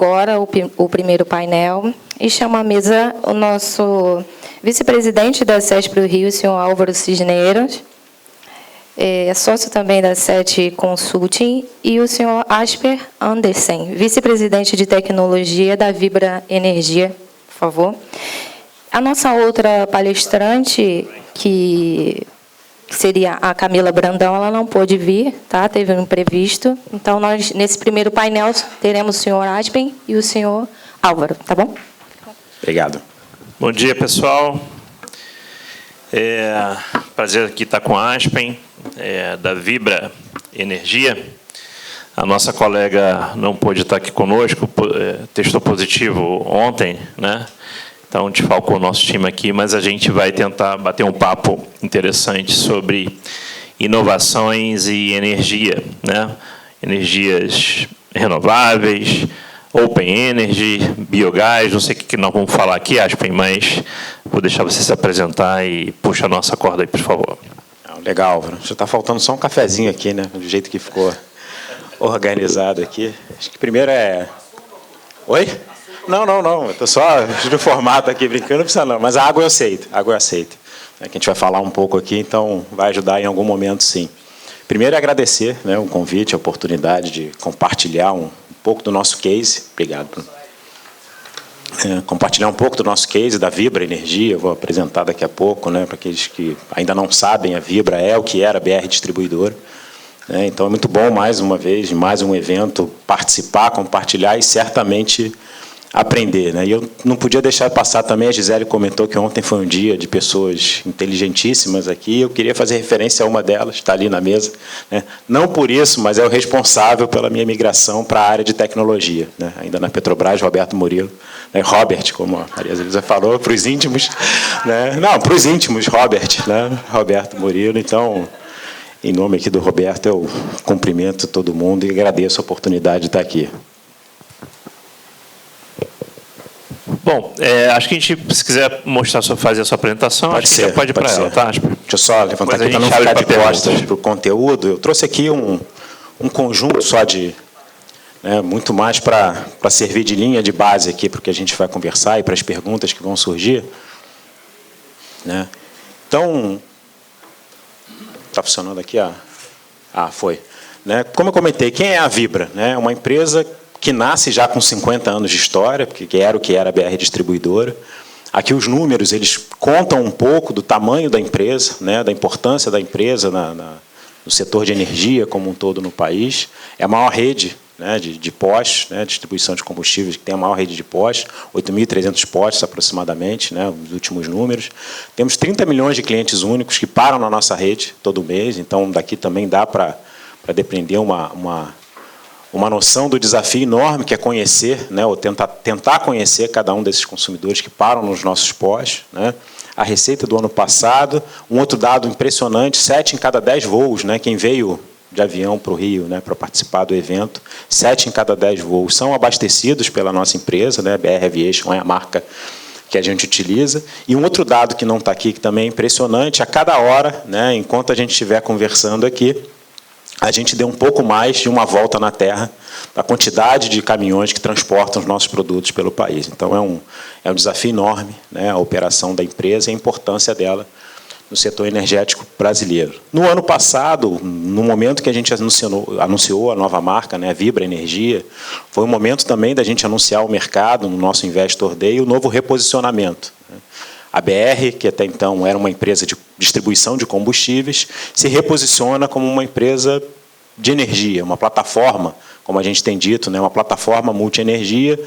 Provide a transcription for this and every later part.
agora o primeiro painel e chamo à mesa o nosso vice-presidente da CESP Rio, o senhor Álvaro Cisneros, sócio também da SET Consulting, e o senhor Asper Andersen, vice-presidente de tecnologia da Vibra Energia, por favor. A nossa outra palestrante, que seria a Camila Brandão, ela não pôde vir, tá? Teve um imprevisto. Então, nós, nesse primeiro painel, teremos o senhor Aspen e o senhor Álvaro, tá bom? Obrigado. Bom dia, pessoal. Prazer aqui estar com a Aspen, da Vibra Energia. A nossa colega não pôde estar aqui conosco, testou positivo ontem, né? Então, desfalcou o nosso time aqui, mas a gente vai tentar bater um papo interessante sobre inovações e energia, né? Energias renováveis, open energy, biogás, não sei o que nós vamos falar aqui, Aspen, mas vou deixar você se apresentar e puxa a nossa corda aí, por favor. Legal, Álvaro. Já está faltando só um cafezinho aqui, né? Do jeito que ficou organizado aqui. Acho que primeiro é... Oi? Não. Eu estou só no formato aqui, brincando, não precisa não. Mas a água eu aceito, que a gente vai falar um pouco aqui, então vai ajudar em algum momento, sim. Primeiro é agradecer, né, o convite, a oportunidade de compartilhar um pouco do nosso case. Obrigado. Compartilhar um pouco do nosso case da Vibra Energia. Eu vou apresentar daqui a pouco, né, para aqueles que ainda não sabem, a Vibra é o que era a BR Distribuidora. Então é muito bom, mais uma vez, de mais um evento, participar, compartilhar e certamente aprender, né? E eu não podia deixar passar também, a Gisele comentou que ontem foi um dia de pessoas inteligentíssimas aqui, eu queria fazer referência a uma delas, está ali na mesa, né? Não por isso, mas é o responsável pela minha migração para a área de tecnologia, né? Ainda na Petrobras, Roberto Murilo, né? Robert, como a Maria Elisa falou, para os íntimos, né? Não, para os íntimos, Robert, né? Roberto Murilo. Então, em nome aqui do Roberto, eu cumprimento todo mundo e agradeço a oportunidade de estar aqui. Bom, acho que a gente, se quiser fazer a sua apresentação, pode acho ser, que já pode ir para ela, tá? Deixa eu só levantar aqui para não ficar de costas para o conteúdo. Eu trouxe aqui um conjunto só de... muito mais para servir de linha de base aqui para o que a gente vai conversar e para as perguntas que vão surgir. Né? Então, está funcionando aqui? Foi. Né? Como eu comentei, quem é a Vibra? É uma empresa que nasce já com 50 anos de história, porque era o que era a BR Distribuidora. Aqui os números eles contam um pouco do tamanho da empresa, né, da importância da empresa no setor de energia como um todo no país. É a maior rede, né, de postos, né, distribuição de combustíveis, que tem a maior rede de postos, 8.300 postos aproximadamente, né, os últimos números. Temos 30 milhões de clientes únicos que param na nossa rede todo mês, então daqui também dá para depreender uma noção do desafio enorme que é conhecer, né, ou tentar conhecer cada um desses consumidores que param nos nossos postos. Né. A receita do ano passado, um outro dado impressionante, 7 em cada 10 voos, né, quem veio de avião para o Rio, né, para participar do evento, 7 em cada 10 voos são abastecidos pela nossa empresa, né, BR Aviation é a marca que a gente utiliza. E um outro dado que não está aqui, que também é impressionante, a cada hora, né, enquanto a gente estiver conversando aqui, a gente deu um pouco mais de uma volta na Terra da quantidade de caminhões que transportam os nossos produtos pelo país. Então, é um desafio enorme, né, a operação da empresa e a importância dela no setor energético brasileiro. No ano passado, no momento que a gente anunciou a nova marca, né, a Vibra Energia, foi um momento também da gente anunciar ao mercado, no nosso Investor Day, o novo reposicionamento. A BR, que até então era uma empresa de distribuição de combustíveis, se reposiciona como uma empresa de energia, uma plataforma, como a gente tem dito, né, uma plataforma multi-energia,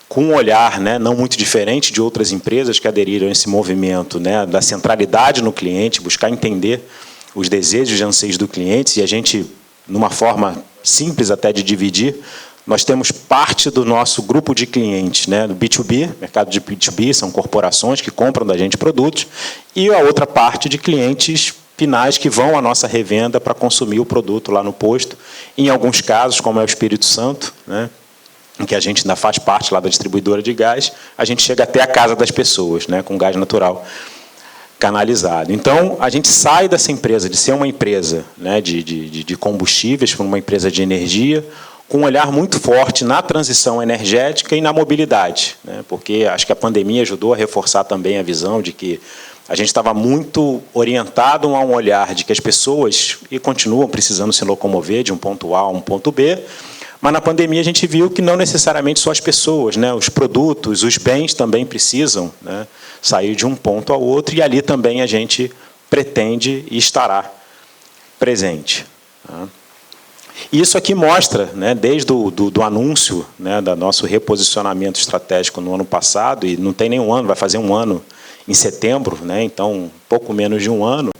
com um olhar, né, não muito diferente de outras empresas que aderiram a esse movimento, né, da centralidade no cliente, buscar entender os desejos e anseios do cliente, e a gente, numa forma simples até de dividir, nós temos parte do nosso grupo de clientes, né, do B2B, mercado de B2B, são corporações que compram da gente produtos, e a outra parte de clientes finais que vão à nossa revenda para consumir o produto lá no posto. Em alguns casos, como é o Espírito Santo, né, em que a gente ainda faz parte lá da distribuidora de gás, a gente chega até a casa das pessoas, né, com gás natural canalizado. Então, a gente sai dessa empresa, de ser uma empresa, né, de combustíveis, para uma empresa de energia, com um olhar muito forte na transição energética e na mobilidade, né? Porque acho que a pandemia ajudou a reforçar também a visão de que a gente estava muito orientado a um olhar de que as pessoas e continuam precisando se locomover de um ponto A a um ponto B, mas na pandemia a gente viu que não necessariamente só as pessoas, né? Os produtos, os bens também precisam, né, sair de um ponto ao outro, e ali também a gente pretende e estará presente. Tá? Isso aqui mostra, né, desde do anúncio, né, do nosso reposicionamento estratégico no ano passado, e não tem nem um ano, vai fazer um ano em setembro, né, então pouco menos de um ano,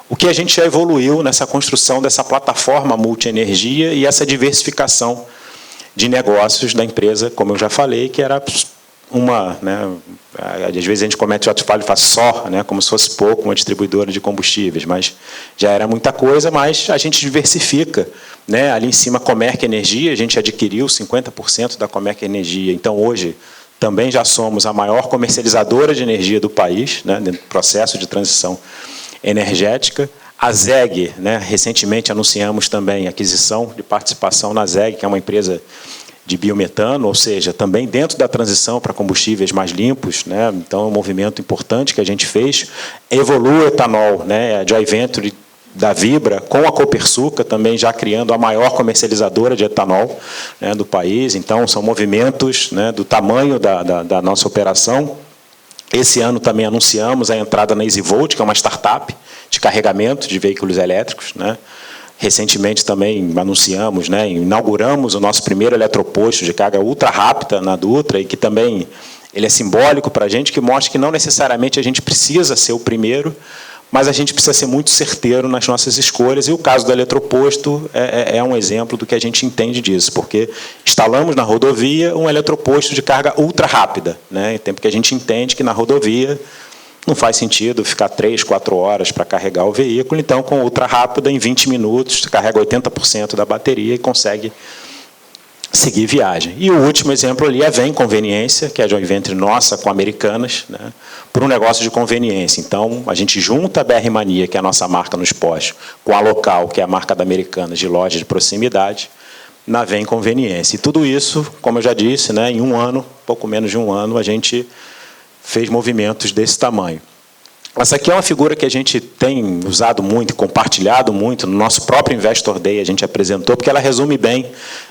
o que a gente já evoluiu nessa construção dessa plataforma multienergia e essa diversificação de negócios da empresa, como eu já falei, que era uma, né, às vezes a gente comete o ato falho e faz só, né, como se fosse pouco, uma distribuidora de combustíveis, mas já era muita coisa, mas a gente diversifica, né, ali em cima, Comerc Energia, a gente adquiriu 50% da Comerc Energia, então hoje também já somos a maior comercializadora de energia do país, né, dentro do processo de transição energética. A ZEG, né, recentemente anunciamos também a aquisição de participação na ZEG, que é uma empresa de biometano, ou seja, também dentro da transição para combustíveis mais limpos, né? Então é um movimento importante que a gente fez. Evolua Etanol, né? A joint venture da Vibra com a Copersucar, também já criando a maior comercializadora de etanol, né, do país. Então são movimentos, né, do tamanho da nossa operação. Esse ano também anunciamos a entrada na EasyVolt, que é uma startup de carregamento de veículos elétricos, né? Recentemente também anunciamos, né, inauguramos o nosso primeiro eletroposto de carga ultra rápida na Dutra, e que também ele é simbólico para a gente, que mostra que não necessariamente a gente precisa ser o primeiro, mas a gente precisa ser muito certeiro nas nossas escolhas, e o caso do eletroposto é um exemplo do que a gente entende disso, porque instalamos na rodovia um eletroposto de carga ultra rápida, né, em tempo que a gente entende que na rodovia não faz sentido ficar 3, 4 horas para carregar o veículo, então, com ultra rápida, em 20 minutos, você carrega 80% da bateria e consegue seguir viagem. E o último exemplo ali é a Vem Conveniência, que é a joint venture nossa com Americanas, né, por um negócio de conveniência. Então, a gente junta a BR Mania, que é a nossa marca nos postos, com a Local, que é a marca da Americanas, de loja de proximidade, na Vem Conveniência. E tudo isso, como eu já disse, né, em um ano, pouco menos de um ano, a gente fez movimentos desse tamanho. Essa aqui é uma figura que a gente tem usado muito e compartilhado muito, no nosso próprio Investor Day a gente apresentou, porque ela resume bem,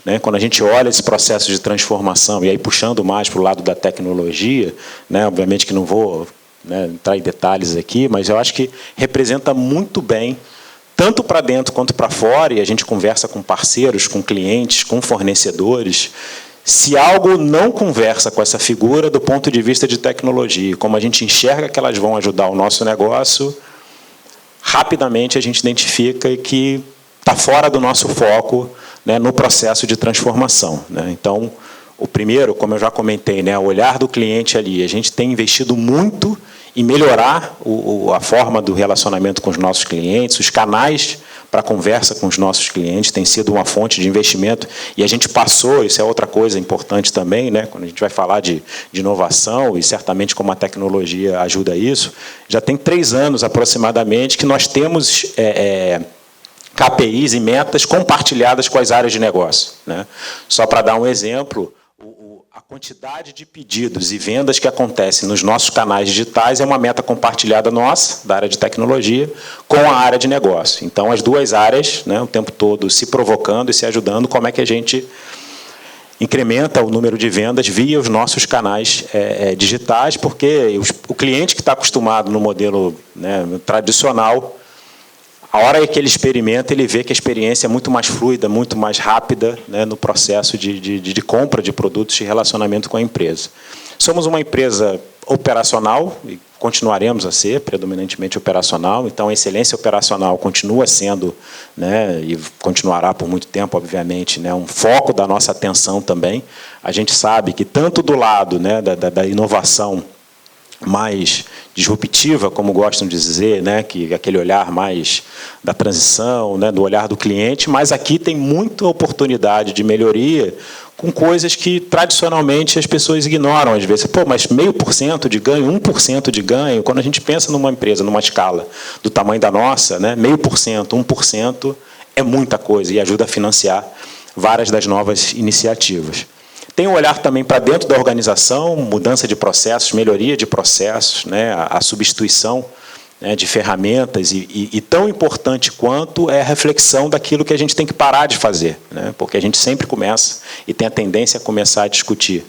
né, quando a gente olha esse processo de transformação, e aí puxando mais para o lado da tecnologia, né, obviamente que não vou, né, entrar em detalhes aqui, mas eu acho que representa muito bem, tanto para dentro quanto para fora, e a gente conversa com parceiros, com clientes, com fornecedores. Se algo não conversa com essa figura do ponto de vista de tecnologia, como a gente enxerga que elas vão ajudar o nosso negócio, rapidamente a gente identifica que está fora do nosso foco, né, no processo de transformação, né? Então, o primeiro, como eu já comentei, né, o olhar do cliente ali, a gente tem investido muito em melhorar a forma do relacionamento com os nossos clientes, os canais para conversa com os nossos clientes, tem sido uma fonte de investimento, e a gente passou, isso é outra coisa importante também, né, quando a gente vai falar de inovação, e certamente como a tecnologia ajuda isso, já tem 3 anos aproximadamente que nós temos KPIs e metas compartilhadas com as áreas de negócio, né? Só para dar um exemplo, a quantidade de pedidos e vendas que acontecem nos nossos canais digitais é uma meta compartilhada nossa, da área de tecnologia, com a área de negócio. Então, as duas áreas, né, o tempo todo se provocando e se ajudando, como é que a gente incrementa o número de vendas via os nossos canais digitais, porque o cliente que está acostumado no modelo, né, tradicional, a hora que ele experimenta, ele vê que a experiência é muito mais fluida, muito mais rápida, né, no processo de compra de produtos e relacionamento com a empresa. Somos uma empresa operacional e continuaremos a ser predominantemente operacional, então a excelência operacional continua sendo, né, e continuará por muito tempo, obviamente, né, um foco da nossa atenção também. A gente sabe que tanto do lado, né, da inovação mais disruptiva, como gostam de dizer, né, que aquele olhar mais da transição, né, do olhar do cliente, mas aqui tem muita oportunidade de melhoria com coisas que tradicionalmente as pessoas ignoram às vezes. Pô, mas 0,5% de ganho, 1% de ganho, quando a gente pensa numa empresa, numa escala do tamanho da nossa, né, 0,5%, 1% é muita coisa e ajuda a financiar várias das novas iniciativas. Tem um olhar também para dentro da organização, mudança de processos, melhoria de processos, né, a substituição, né, de ferramentas, e tão importante quanto é a reflexão daquilo que a gente tem que parar de fazer, né, porque a gente sempre começa e tem a tendência a começar a discutir,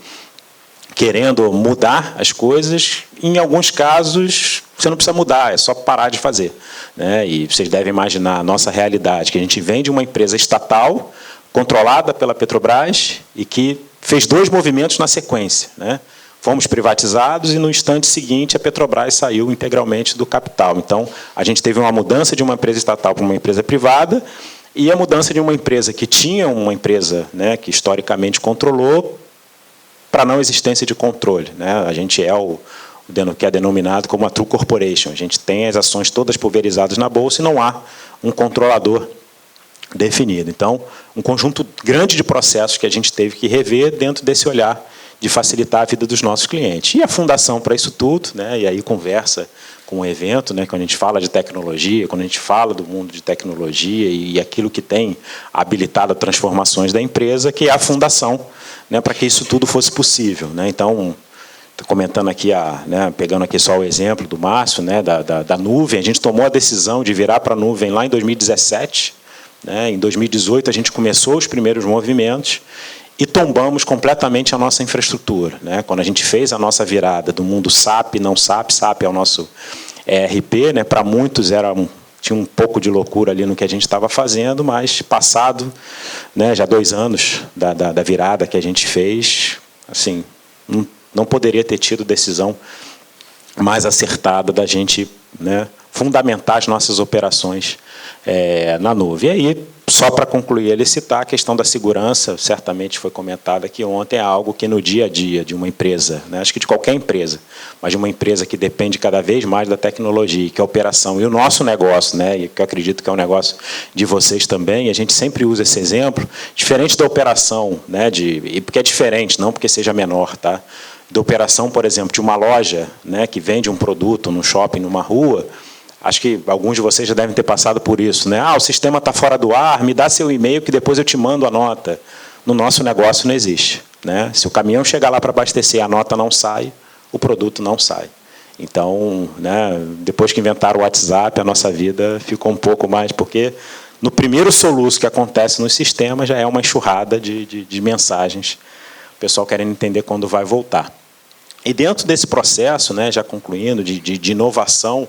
querendo mudar as coisas. Em alguns casos, você não precisa mudar, é só parar de fazer, né, e vocês devem imaginar a nossa realidade, que a gente vem de uma empresa estatal, controlada pela Petrobras, e que fez 2 movimentos na sequência, né? Fomos privatizados e, no instante seguinte, a Petrobras saiu integralmente do capital. Então, a gente teve uma mudança de uma empresa estatal para uma empresa privada e a mudança de uma empresa que tinha uma empresa, né, que historicamente controlou, para a não existência de controle, né? A gente é o que é denominado como a True Corporation. A gente tem as ações todas pulverizadas na Bolsa e não há um controlador definido. Então, um conjunto grande de processos que a gente teve que rever dentro desse olhar de facilitar a vida dos nossos clientes. E a fundação para isso tudo, né, e aí conversa com o evento, né, quando a gente fala de tecnologia, quando a gente fala do mundo de tecnologia e aquilo que tem habilitado transformações da empresa, que é a fundação, né, para que isso tudo fosse possível, né. Então, comentando aqui, né, pegando aqui só o exemplo do Márcio, né, da nuvem, a gente tomou a decisão de virar para a nuvem lá em 2017, né, em 2018 a gente começou os primeiros movimentos e tombamos completamente a nossa infraestrutura, né? Quando a gente fez a nossa virada do mundo SAP, não SAP, SAP é o nosso ERP, né? Para muitos tinha um pouco de loucura ali no que a gente estava fazendo, mas passado, né, já 2 anos da virada que a gente fez, assim, não poderia ter tido decisão mais acertada da gente, né, fundamentar as nossas operações na nuvem. E aí, só para concluir, ele citar a questão da segurança, certamente foi comentada aqui ontem, é algo que no dia a dia de uma empresa, né, acho que de qualquer empresa, mas de uma empresa que depende cada vez mais da tecnologia, que é a operação, e o nosso negócio, né, e que eu acredito que é um negócio de vocês também, a gente sempre usa esse exemplo, diferente da operação, né, e porque é diferente, não porque seja menor, tá? Da operação, por exemplo, de uma loja, né, que vende um produto num shopping, numa rua. Acho que alguns de vocês já devem ter passado por isso, né? O sistema está fora do ar, me dá seu e-mail que depois eu te mando a nota. No nosso negócio não existe, né? Se o caminhão chegar lá para abastecer, a nota não sai, o produto não sai. Então, né, depois que inventaram o WhatsApp, a nossa vida ficou um pouco mais, porque no primeiro soluço que acontece no sistema já é uma enxurrada de mensagens, o pessoal querendo entender quando vai voltar. E dentro desse processo, né, já concluindo, de inovação,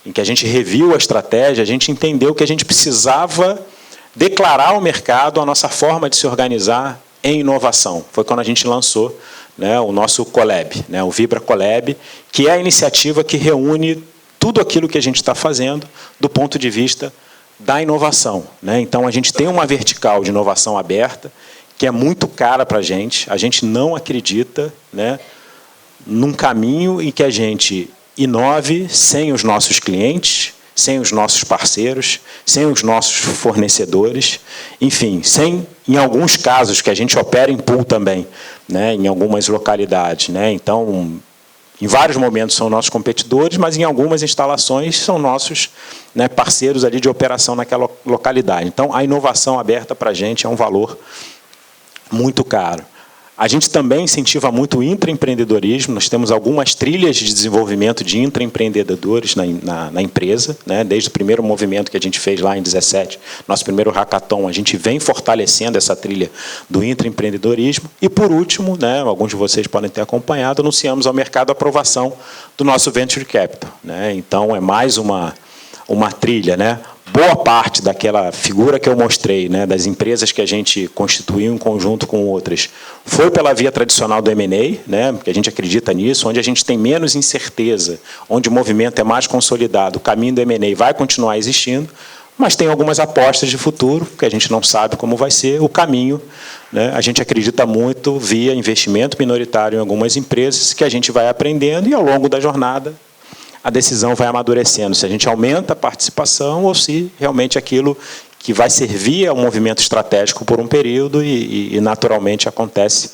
em que a gente reviu a estratégia, a gente entendeu que a gente precisava declarar ao mercado a nossa forma de se organizar em inovação. Foi quando a gente lançou, né, o nosso Colab, né, o Vibra Colab, que é a iniciativa que reúne tudo aquilo que a gente está fazendo do ponto de vista da inovação, né? Então, a gente tem uma vertical de inovação aberta, que é muito cara para a gente não acredita, né, num caminho em que a gente inove sem os nossos clientes, sem os nossos parceiros, sem os nossos fornecedores, enfim, sem, em alguns casos, que a gente opera em pool também, né, em algumas localidades, né? Então, em vários momentos são nossos competidores, mas em algumas instalações são nossos, né, parceiros ali de operação naquela localidade. Então, a inovação aberta para a gente é um valor muito caro. A gente também incentiva muito o intraempreendedorismo. Nós temos algumas trilhas de desenvolvimento de intraempreendedores na empresa, né? Desde o primeiro movimento que a gente fez lá em 2017, nosso primeiro hackathon, a gente vem fortalecendo essa trilha do intraempreendedorismo. E, por último, né, alguns de vocês podem ter acompanhado, anunciamos ao mercado a aprovação do nosso Venture Capital, né? Então, é mais uma trilha, né? Boa parte daquela figura que eu mostrei, né, das empresas que a gente constituiu em conjunto com outras, foi pela via tradicional do M&A, né, porque a gente acredita nisso, onde a gente tem menos incerteza, onde o movimento é mais consolidado, o caminho do M&A vai continuar existindo, mas tem algumas apostas de futuro, que a gente não sabe como vai ser, o caminho, né, a gente acredita muito via investimento minoritário em algumas empresas, que a gente vai aprendendo e, ao longo da jornada, a decisão vai amadurecendo, se a gente aumenta a participação ou se realmente aquilo que vai servir ao movimento estratégico por um período e naturalmente acontece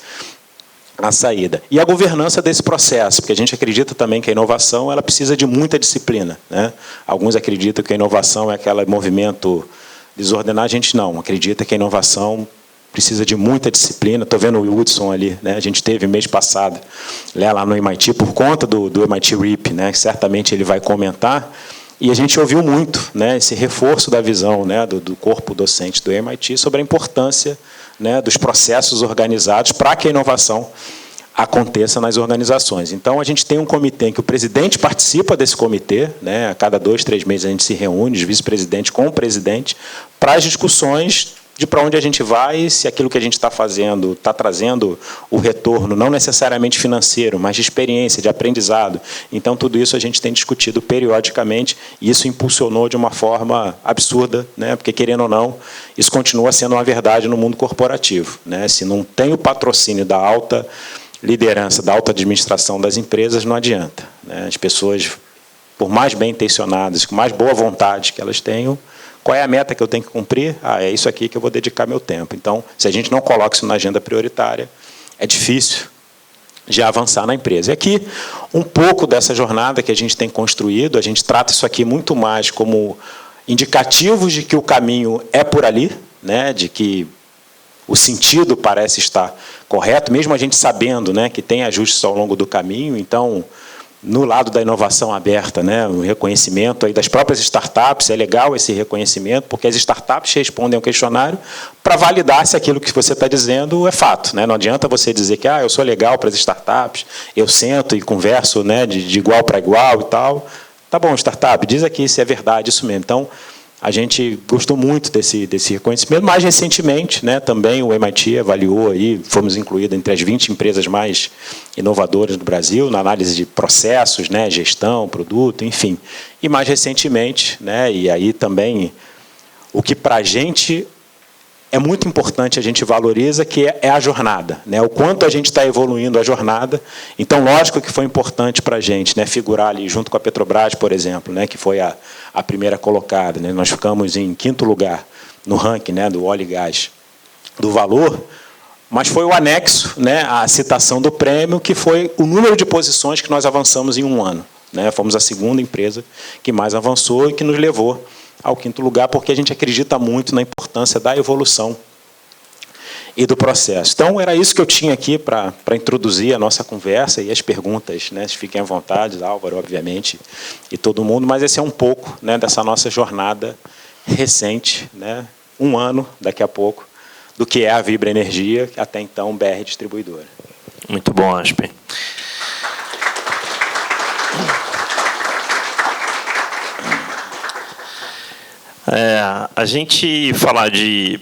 a saída. E a governança desse processo, porque a gente acredita também que a inovação ela precisa de muita disciplina, né? Alguns acreditam que a inovação é aquele movimento desordenado, a gente não acredita que a inovação precisa de muita disciplina. Estou vendo o Hudson ali, né? A gente teve mês passado lá no MIT por conta do MIT RIP, né? Que certamente ele vai comentar. E a gente ouviu muito, né, esse reforço da visão, né, do corpo docente do MIT sobre a importância, né, dos processos organizados para que a inovação aconteça nas organizações. Então, a gente tem um comitê em que o presidente participa desse comitê, né, a cada 2, 3 meses a gente se reúne, os vice-presidentes com o presidente, para as discussões de para onde a gente vai, se aquilo que a gente está fazendo está trazendo o retorno, não necessariamente financeiro, mas de experiência, de aprendizado. Então, tudo isso a gente tem discutido periodicamente, e isso impulsionou de uma forma absurda, né? Porque, querendo ou não, isso continua sendo uma verdade no mundo corporativo, né? Se não tem o patrocínio da alta liderança, da alta administração das empresas, não adianta, né? As pessoas, por mais bem intencionadas, com mais boa vontade que elas tenham, qual é a meta que eu tenho que cumprir? É isso aqui que eu vou dedicar meu tempo. Então, se a gente não coloca isso na agenda prioritária, é difícil de avançar na empresa. E aqui, um pouco dessa jornada que a gente tem construído, a gente trata isso aqui muito mais como indicativos de que o caminho é por ali, né, de que o sentido parece estar correto, mesmo a gente sabendo, né, que tem ajustes ao longo do caminho. Então, no lado da inovação aberta, né, o reconhecimento aí das próprias startups, é legal esse reconhecimento, porque as startups respondem ao questionário para validar se aquilo que você está dizendo é fato, né? Não adianta você dizer que eu sou legal para as startups, eu sento e converso, né, de igual para igual e tal. Tá bom, startup, diz aqui se é verdade isso mesmo. Então, a gente gostou muito desse reconhecimento. Mais recentemente, né, também o MIT avaliou, aí, fomos incluídos entre as 20 empresas mais inovadoras do Brasil, na análise de processos, né, gestão, produto, enfim. E mais recentemente, né, e aí também, o que para a gente é muito importante, a gente valoriza, que é a jornada, né? O quanto a gente está evoluindo a jornada. Então, lógico que foi importante para a gente, né, figurar ali junto com a Petrobras, por exemplo, né, que foi a primeira colocada, né? Nós ficamos em 5º lugar no ranking, né, do óleo e gás do valor, mas foi o anexo, né, a citação do prêmio, que foi o número de posições que nós avançamos em um ano, né? Fomos a segunda empresa que mais avançou e que nos levou ao 5º lugar, porque a gente acredita muito na importância da evolução e do processo. Então, era isso que eu tinha aqui para introduzir a nossa conversa e as perguntas, né? Fiquem à vontade, Álvaro, obviamente, e todo mundo, mas esse é um pouco, né, dessa nossa jornada recente, né, 1 ano, daqui a pouco, do que é a Vibra Energia, até então BR Distribuidora. Muito bom, Aspen. A gente falar de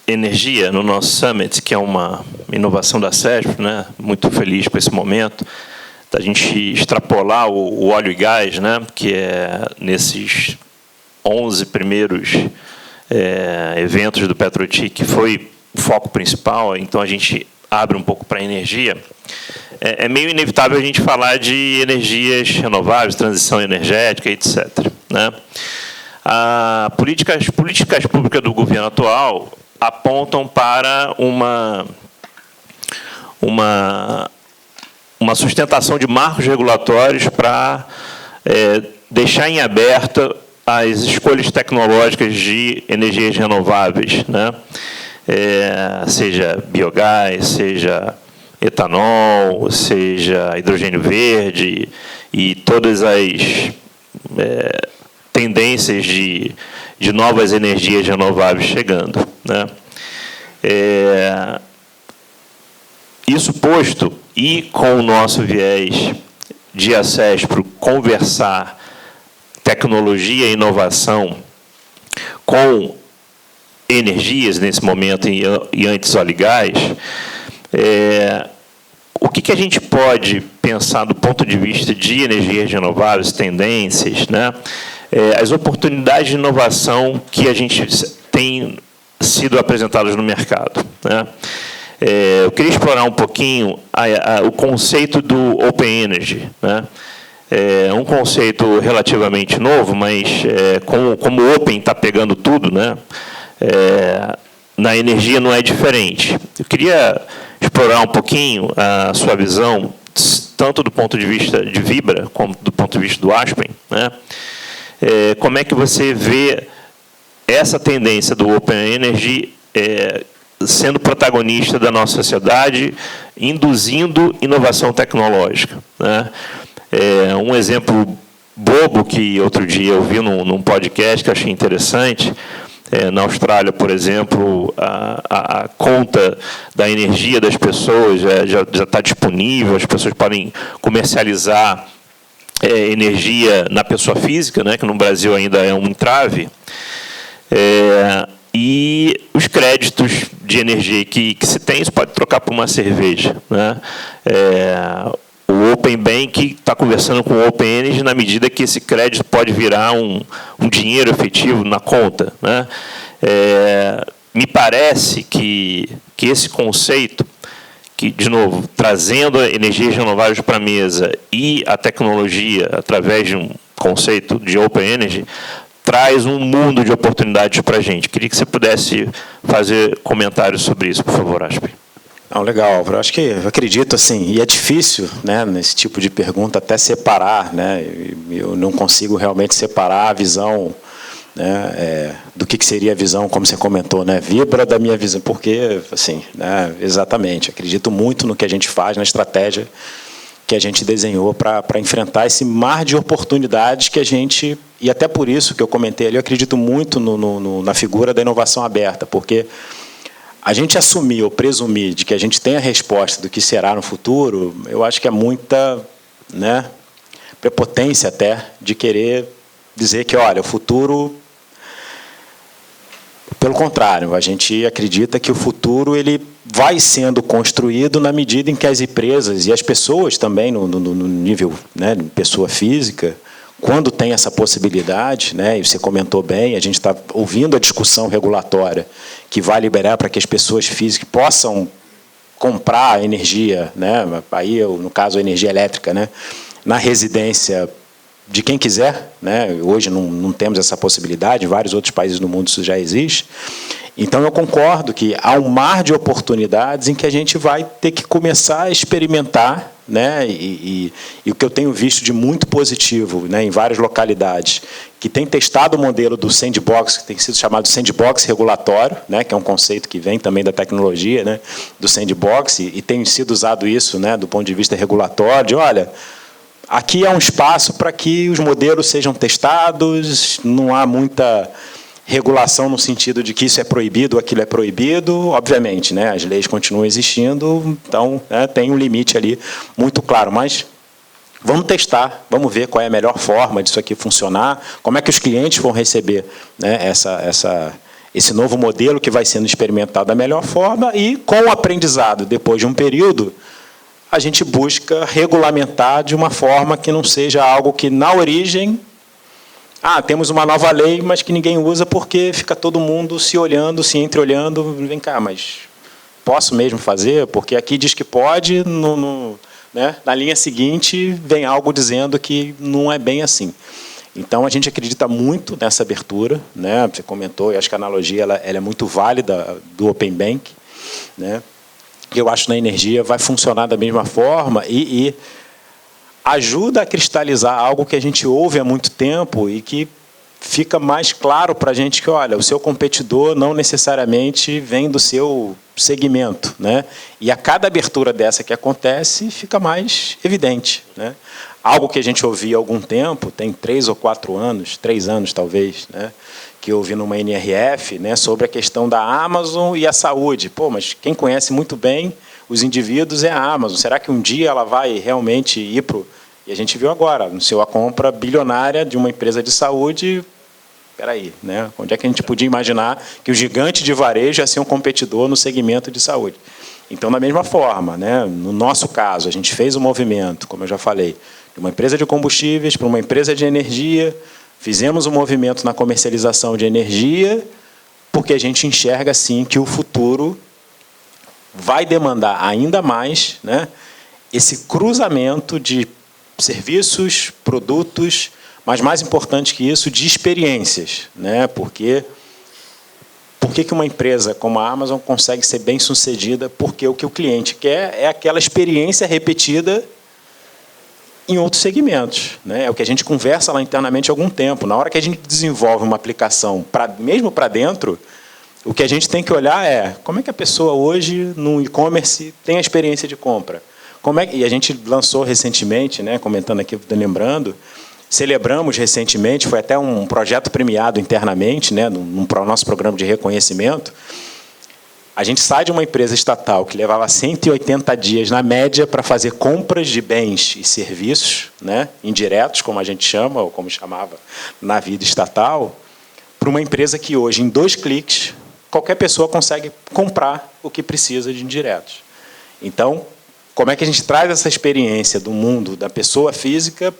energia no nosso Summit, que é uma inovação da CESP, né? Muito feliz com esse momento, da gente extrapolar o óleo e gás, né? Que é nesses 11 primeiros eventos do PetroTIC, que foi o foco principal, então a gente abre um pouco para a energia. É meio inevitável a gente falar de energias renováveis, transição energética, etc., né? As políticas públicas do governo atual apontam para uma sustentação de marcos regulatórios para deixar em aberto as escolhas tecnológicas de energias renováveis, né? Seja biogás, seja etanol, seja hidrogênio verde e todas as tendências de novas energias renováveis chegando, né? Isso posto, e com o nosso viés de ACESPRO conversar tecnologia e inovação com energias, nesse momento, e antes óleo e gás, o que a gente pode pensar do ponto de vista de energias renováveis, tendências, né? As oportunidades de inovação que a gente tem sido apresentadas no mercado, né? Eu queria explorar um pouquinho o conceito do Open Energy, né? É um conceito relativamente novo, mas como o Open está pegando tudo, né? Na energia não é diferente. Eu queria explorar um pouquinho a sua visão, tanto do ponto de vista de Vibra, como do ponto de vista do Aspen, né? Como é que você vê essa tendência do Open Energy sendo protagonista da nossa sociedade, induzindo inovação tecnológica, né? Um exemplo bobo que outro dia eu vi num podcast que eu achei interessante, na Austrália, por exemplo, a conta da energia das pessoas já está disponível, as pessoas podem comercializar energia na pessoa física, né, que no Brasil ainda é um entrave, e os créditos de energia que se tem, você pode trocar por uma cerveja, né? O Open Bank está conversando com o Open Energy na medida que esse crédito pode virar um dinheiro efetivo na conta, né? Me parece que esse conceito, que, de novo, trazendo energias renováveis para a mesa e a tecnologia, através de um conceito de Open Energy, traz um mundo de oportunidades para a gente. Queria que você pudesse fazer comentários sobre isso, por favor, Aspen. Não, legal, Álvaro. Eu acredito assim, e é difícil, né, nesse tipo de pergunta até separar, né? Eu não consigo realmente separar a visão, né, do que seria a visão, como você comentou, né, Vibra da minha visão, porque, assim, né, exatamente, acredito muito no que a gente faz, na estratégia que a gente desenhou para enfrentar esse mar de oportunidades que a gente, e até por isso que eu comentei ali, eu acredito muito na figura da inovação aberta, porque a gente assumir ou presumir de que a gente tem a resposta do que será no futuro, eu acho que é muita, né, prepotência até de querer dizer que, olha, o futuro... Pelo contrário, a gente acredita que o futuro ele vai sendo construído na medida em que as empresas e as pessoas também, no nível, né, de pessoa física, quando tem essa possibilidade, né, e você comentou bem, a gente está ouvindo a discussão regulatória que vai liberar para que as pessoas físicas possam comprar energia, né, aí, no caso, a energia elétrica, né, na residência de quem quiser, né? Hoje não temos essa possibilidade, em vários outros países do mundo isso já existe. Então, eu concordo que há um mar de oportunidades em que a gente vai ter que começar a experimentar, né? E o que eu tenho visto de muito positivo, né, em várias localidades, que tem testado o modelo do sandbox, que tem sido chamado sandbox regulatório, né, que é um conceito que vem também da tecnologia, né, do sandbox, e tem sido usado isso, né, do ponto de vista regulatório, de, olha... Aqui há um espaço para que os modelos sejam testados, não há muita regulação no sentido de que isso é proibido ou aquilo é proibido, obviamente, né, as leis continuam existindo, então, né, tem um limite ali muito claro, mas vamos testar, vamos ver qual é a melhor forma disso aqui funcionar, como é que os clientes vão receber, né, esse novo modelo que vai sendo experimentado da melhor forma e, com o aprendizado, depois de um período, a gente busca regulamentar de uma forma que não seja algo que, na origem, temos uma nova lei, mas que ninguém usa porque fica todo mundo se olhando, se entreolhando. Vem cá, mas posso mesmo fazer? Porque aqui diz que pode, né, na linha seguinte vem algo dizendo que não é bem assim. Então, a gente acredita muito nessa abertura, né? Você comentou, e acho que a analogia ela é muito válida do Open Bank, né? Eu acho que na energia vai funcionar da mesma forma e ajuda a cristalizar algo que a gente ouve há muito tempo e que fica mais claro para a gente que, olha, o seu competidor não necessariamente vem do seu segmento, né? E a cada abertura dessa que acontece, fica mais evidente, né? Algo que a gente ouvia há algum tempo, tem 3 ou 4 anos, 3 anos talvez, né? Que eu ouvi numa NRF, né, sobre a questão da Amazon e a saúde. Pô, mas quem conhece muito bem os indivíduos é a Amazon. Será que um dia ela vai realmente ir para o... E a gente viu agora, anunciou a compra bilionária de uma empresa de saúde. Espera aí, né? Onde é que a gente podia imaginar que o gigante de varejo ia ser um competidor no segmento de saúde? Então, da mesma forma, né, no nosso caso, a gente fez um movimento, como eu já falei, de uma empresa de combustíveis para uma empresa de energia. Fizemos um movimento na comercialização de energia, porque a gente enxerga, sim, que o futuro vai demandar ainda mais, né, esse cruzamento de serviços, produtos, mas, mais importante que isso, de experiências, né? Por que uma empresa como a Amazon consegue ser bem-sucedida? Porque o que o cliente quer é aquela experiência repetida em outros segmentos, né? É o que a gente conversa lá internamente há algum tempo. Na hora que a gente desenvolve uma aplicação, mesmo para dentro, O que a gente tem que olhar é como é que a pessoa hoje, no e-commerce, tem a experiência de compra. E a gente lançou recentemente, né, comentando aqui, lembrando, celebramos recentemente, foi até um projeto premiado internamente, né, no nosso programa de reconhecimento. A gente sai de uma empresa estatal que levava 180 dias, na média, para fazer compras de bens e serviços, né, indiretos, como a gente chama, ou como chamava na vida estatal, para uma empresa que hoje, em 2 cliques, qualquer pessoa consegue comprar o que precisa de indiretos. Então, como é que a gente traz essa experiência do mundo da pessoa física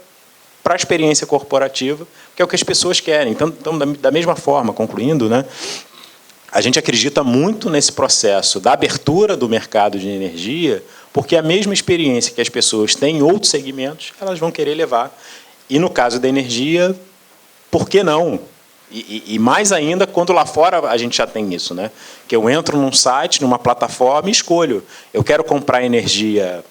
para a experiência corporativa, que é o que as pessoas querem? Então da mesma forma, concluindo, né, a gente acredita muito nesse processo da abertura do mercado de energia, porque a mesma experiência que as pessoas têm em outros segmentos, elas vão querer levar. E, no caso da energia, por que não? E mais ainda quando lá fora a gente já tem isso, né? Que eu entro num site, numa plataforma e escolho. Eu quero comprar energia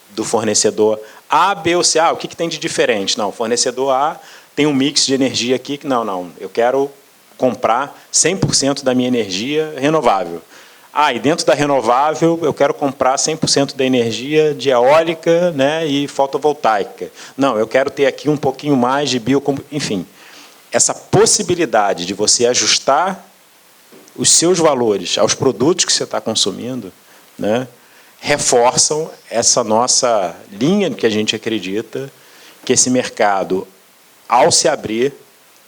do fornecedor A, B ou C. O que tem de diferente? Não, o fornecedor A tem um mix de energia aqui que não, eu quero comprar 100% da minha energia renovável. E dentro da renovável eu quero comprar 100% da energia de eólica, né, e fotovoltaica. Não, eu quero ter aqui um pouquinho mais de biocombustível, enfim. Essa possibilidade de você ajustar os seus valores aos produtos que você está consumindo, né, reforçam essa nossa linha que a gente acredita que esse mercado, ao se abrir,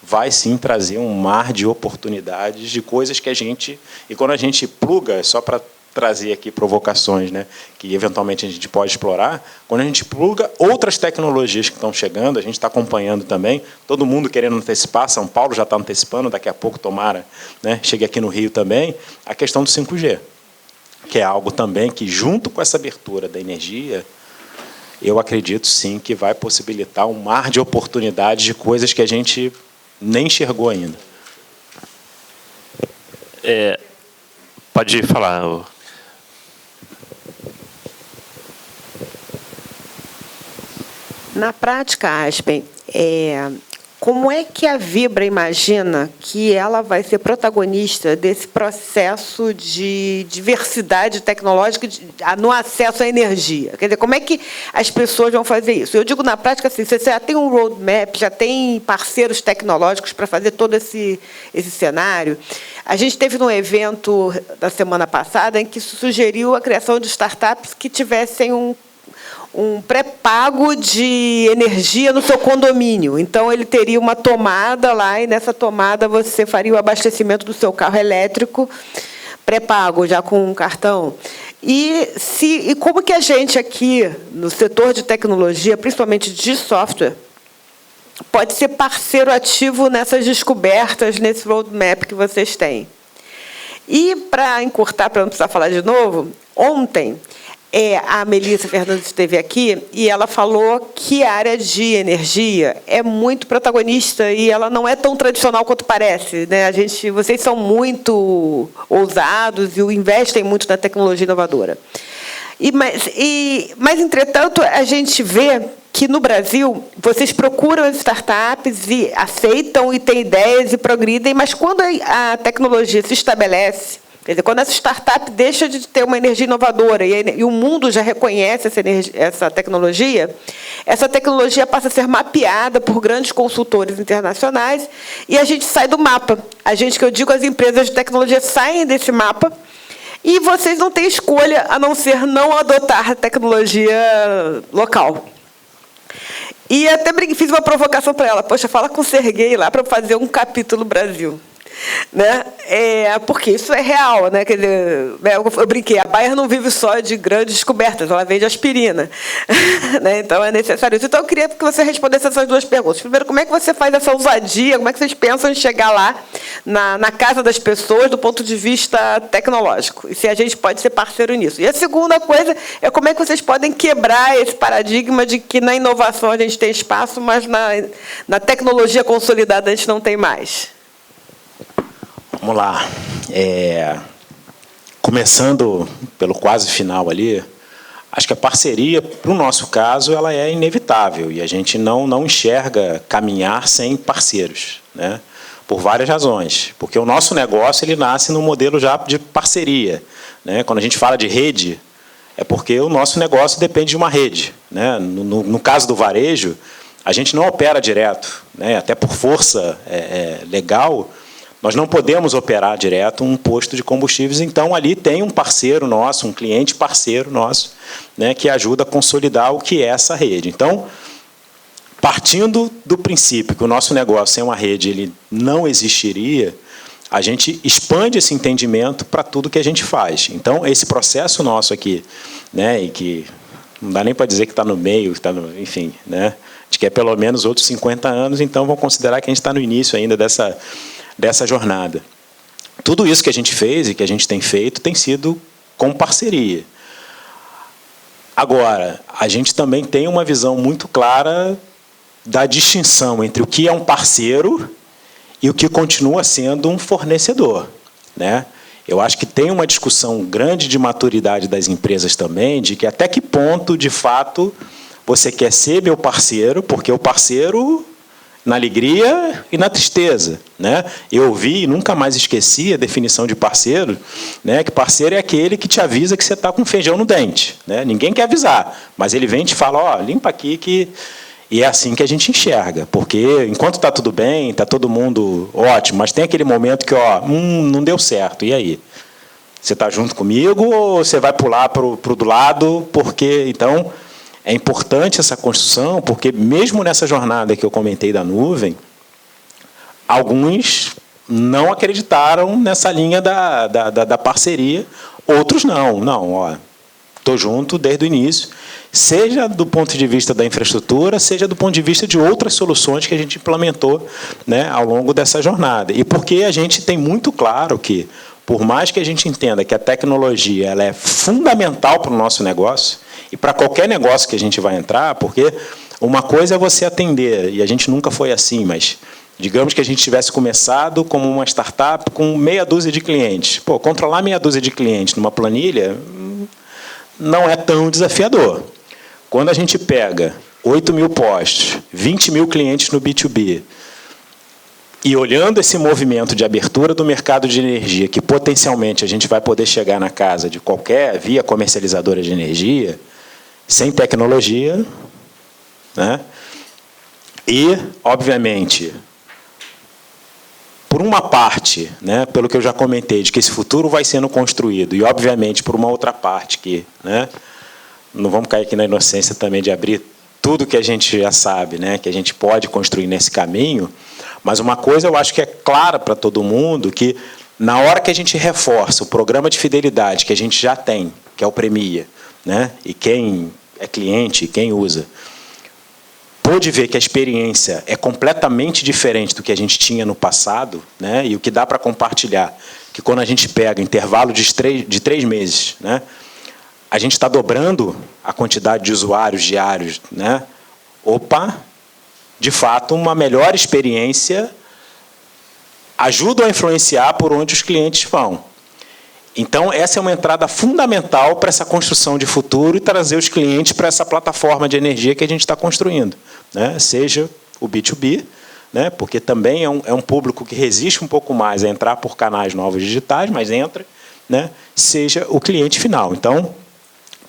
vai sim trazer um mar de oportunidades, de coisas que a gente... E quando a gente pluga, só para trazer aqui provocações, né, que eventualmente a gente pode explorar, quando a gente pluga outras tecnologias que estão chegando, a gente está acompanhando também, todo mundo querendo antecipar, São Paulo já está antecipando, daqui a pouco, tomara, né, chegue aqui no Rio também, a questão do 5G, que é algo também que, junto com essa abertura da energia, eu acredito sim que vai possibilitar um mar de oportunidades de coisas que a gente nem enxergou ainda. Pode falar. Na prática, Aspen, como é que a Vibra imagina que ela vai ser protagonista desse processo de diversidade tecnológica no acesso à energia? Quer dizer, como é que as pessoas vão fazer isso? Eu digo, na prática, assim, você já tem um roadmap, já tem parceiros tecnológicos para fazer todo esse cenário. A gente teve um evento da semana passada em que sugeriu a criação de startups que tivessem um pré-pago de energia no seu condomínio. Então, ele teria uma tomada lá, e nessa tomada você faria o abastecimento do seu carro elétrico pré-pago, já com um cartão. E como que a gente aqui, no setor de tecnologia, principalmente de software, pode ser parceiro ativo nessas descobertas, nesse roadmap que vocês têm? E, para encurtar, para não precisar falar de novo, ontem... a Melissa Fernandes esteve aqui e ela falou que a área de energia é muito protagonista e ela não é tão tradicional quanto parece, né? Vocês são muito ousados e investem muito na tecnologia inovadora. Mas, entretanto, a gente vê que, no Brasil, vocês procuram as startups e aceitam e têm ideias e progridem, mas, quando a tecnologia se estabelece, quer dizer, quando essa startup deixa de ter uma energia inovadora e o mundo já reconhece essa tecnologia passa a ser mapeada por grandes consultores internacionais e a gente sai do mapa. Que eu digo, as empresas de tecnologia saem desse mapa e vocês não têm escolha a não ser não adotar a tecnologia local. E até fiz uma provocação para ela. Poxa, fala com o Serguei lá para fazer um capítulo Brasil. Né? Porque isso é real, né? Quer dizer, eu brinquei, a Bayer não vive só de grandes descobertas, ela vende aspirina. Né? Então, é necessário isso. Então, eu queria que você respondesse essas 2 perguntas. Primeiro, como é que você faz essa ousadia, como é que vocês pensam em chegar lá, na casa das pessoas, do ponto de vista tecnológico? E se a gente pode ser parceiro nisso. E a segunda coisa é como é que vocês podem quebrar esse paradigma de que na inovação a gente tem espaço, mas na tecnologia consolidada a gente não tem mais. Vamos lá. Começando pelo quase final ali, acho que a parceria, para o nosso caso, ela é inevitável e a gente não enxerga caminhar sem parceiros, né? por várias razões. Porque o nosso negócio ele nasce no modelo já de parceria, né? Quando a gente fala de rede, é porque o nosso negócio depende de uma rede, né? No caso do varejo, a gente não opera direto, né? Até por força legal, nós não podemos operar direto um posto de combustíveis, então ali tem um parceiro nosso, um cliente parceiro nosso, né, que ajuda a consolidar o que é essa rede. Então, partindo do princípio que o nosso negócio sem uma rede ele não existiria, a gente expande esse entendimento para tudo que a gente faz. Então, esse processo nosso aqui, né, e que não dá nem para dizer que está no meio, que está no, enfim, né, a gente quer pelo menos outros 50 anos, então vamos considerar que a gente está no início ainda dessa jornada. Tudo isso que a gente fez e que a gente tem feito tem sido com parceria. Agora, a gente também tem uma visão muito clara da distinção entre o que é um parceiro e o que continua sendo um fornecedor, né? Eu acho que tem uma discussão grande de maturidade das empresas também, de que até que ponto, de fato, você quer ser meu parceiro, porque o parceiro na alegria e na tristeza, né? Eu ouvi e nunca mais esqueci a definição de parceiro, né? Que parceiro é aquele que te avisa que você está com feijão no dente, né? Ninguém quer avisar, mas ele vem e te fala, ó, limpa aqui que... E é assim que a gente enxerga, porque enquanto está tudo bem, está todo mundo ótimo, mas tem aquele momento que, ó, não deu certo, e aí? Você está junto comigo ou você vai pular para o do lado? Porque, então, é importante essa construção, porque mesmo nessa jornada que eu comentei da nuvem, alguns não acreditaram nessa linha da parceria, outros não, ó, estou junto desde o início, seja do ponto de vista da infraestrutura, seja do ponto de vista de outras soluções que a gente implementou, né, ao longo dessa jornada. E porque a gente tem muito claro que, por mais que a gente entenda que a tecnologia ela é fundamental para o nosso negócio, e para qualquer negócio que a gente vai entrar, porque uma coisa é você atender, e a gente nunca foi assim, mas digamos que a gente tivesse começado como uma startup com meia dúzia de clientes. Pô, controlar meia dúzia de clientes numa planilha não é tão desafiador. Quando a gente pega 8 mil postos, 20 mil clientes no B2B, e olhando esse movimento de abertura do mercado de energia, que potencialmente a gente vai poder chegar na casa de qualquer via comercializadora de energia, sem tecnologia, né? E, obviamente, por uma parte, né, pelo que eu já comentei, de que esse futuro vai sendo construído, e, obviamente, por uma outra parte que, né, não vamos cair aqui na inocência também de abrir tudo que a gente já sabe, né, que a gente pode construir nesse caminho, mas uma coisa eu acho que é clara para todo mundo, que na hora que a gente reforça o programa de fidelidade que a gente já tem, que é o Premia, né, e quem é cliente, quem usa, pôde ver que a experiência é completamente diferente do que a gente tinha no passado, né, e o que dá para compartilhar, que quando a gente pega intervalo de 3 meses, né, a gente está dobrando a quantidade de usuários diários, né? Opa, de fato, uma melhor experiência ajuda a influenciar por onde os clientes vão. Então, essa é uma entrada fundamental para essa construção de futuro e trazer os clientes para essa plataforma de energia que a gente está construindo, né? Seja o B2B, né? Porque também é um público que resiste um pouco mais a entrar por canais novos digitais, mas entra, né? Seja o cliente final. Então,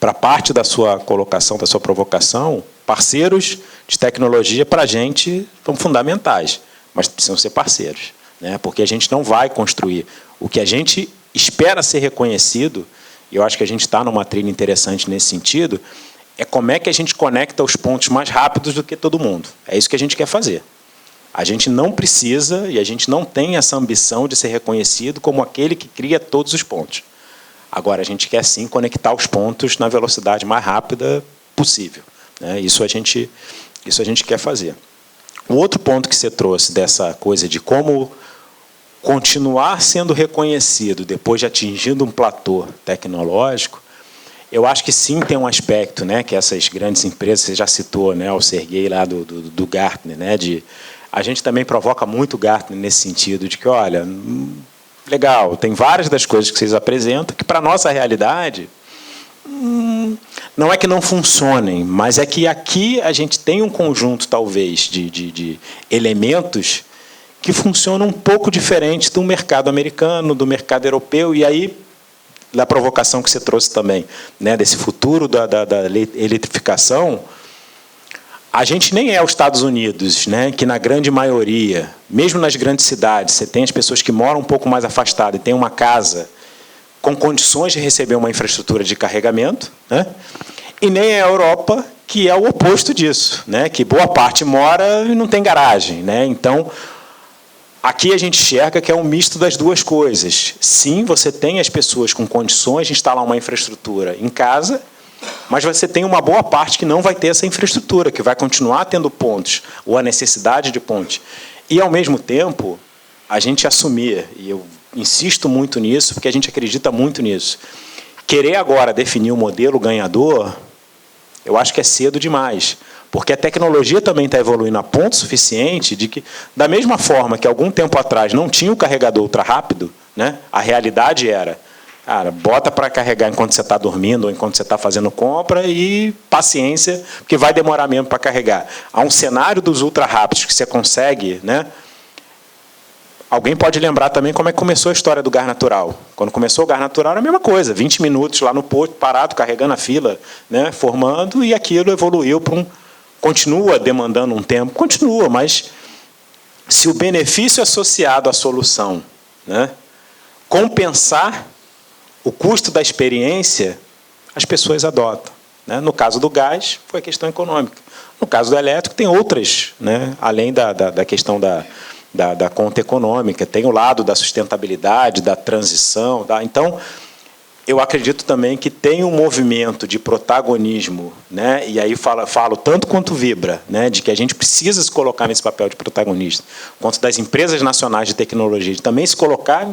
para parte da sua colocação, da sua provocação, parceiros de tecnologia, para a gente, são fundamentais, mas precisam ser parceiros, né? Porque a gente não vai construir o que a gente espera ser reconhecido, e eu acho que a gente está numa trilha interessante nesse sentido, é como é que a gente conecta os pontos mais rápidos do que todo mundo. É isso que a gente quer fazer. A gente não precisa, e a gente não tem essa ambição de ser reconhecido como aquele que cria todos os pontos. Agora, a gente quer, sim, conectar os pontos na velocidade mais rápida possível, né? Isso a gente quer fazer. O outro ponto que você trouxe dessa coisa de como continuar sendo reconhecido depois de atingindo um platô tecnológico, eu acho que, sim, tem um aspecto, né, que essas grandes empresas, você já citou, né, o Sergey lá do Gartner, né, a gente também provoca muito o Gartner nesse sentido, de que, olha, legal, tem várias das coisas que vocês apresentam que, para a nossa realidade, não é que não funcionem, mas é que aqui a gente tem um conjunto, talvez, de elementos que funciona um pouco diferente do mercado americano, do mercado europeu, e aí, da provocação que você trouxe também, né, desse futuro da eletrificação, a gente nem é os Estados Unidos, né, que na grande maioria, mesmo nas grandes cidades, você tem as pessoas que moram um pouco mais afastadas e têm uma casa com condições de receber uma infraestrutura de carregamento, né, e nem é a Europa, que é o oposto disso, né, que boa parte mora e não tem garagem, né. Então, aqui a gente enxerga que é um misto das duas coisas. Sim, você tem as pessoas com condições de instalar uma infraestrutura em casa, mas você tem uma boa parte que não vai ter essa infraestrutura, que vai continuar tendo pontes, ou a necessidade de ponte. E, ao mesmo tempo, a gente assumir, e eu insisto muito nisso, porque a gente acredita muito nisso, querer agora definir um modelo ganhador, eu acho que é cedo demais. Porque a tecnologia também está evoluindo a ponto suficiente de que, da mesma forma que algum tempo atrás não tinha o carregador ultra rápido, né, a realidade era, cara, bota para carregar enquanto você está dormindo ou enquanto você está fazendo compra e paciência, porque vai demorar mesmo para carregar. Há um cenário dos ultra rápidos que você consegue, né? Alguém pode lembrar também como é que começou a história do gás natural. Quando começou o gás natural era a mesma coisa, 20 minutos lá no posto, parado, carregando a fila, né, formando, e aquilo evoluiu para um... Continua demandando um tempo, continua, mas se o benefício associado à solução, né, compensar o custo da experiência, as pessoas adotam, né? No caso do gás, foi a questão econômica. No caso do elétrico, tem outras, né, além da questão da conta econômica, tem o lado da sustentabilidade, da transição. Então, eu acredito também que tem um movimento de protagonismo, né, e aí falo tanto quanto Vibra, né, de que a gente precisa se colocar nesse papel de protagonista, quanto das empresas nacionais de tecnologia, de também se colocar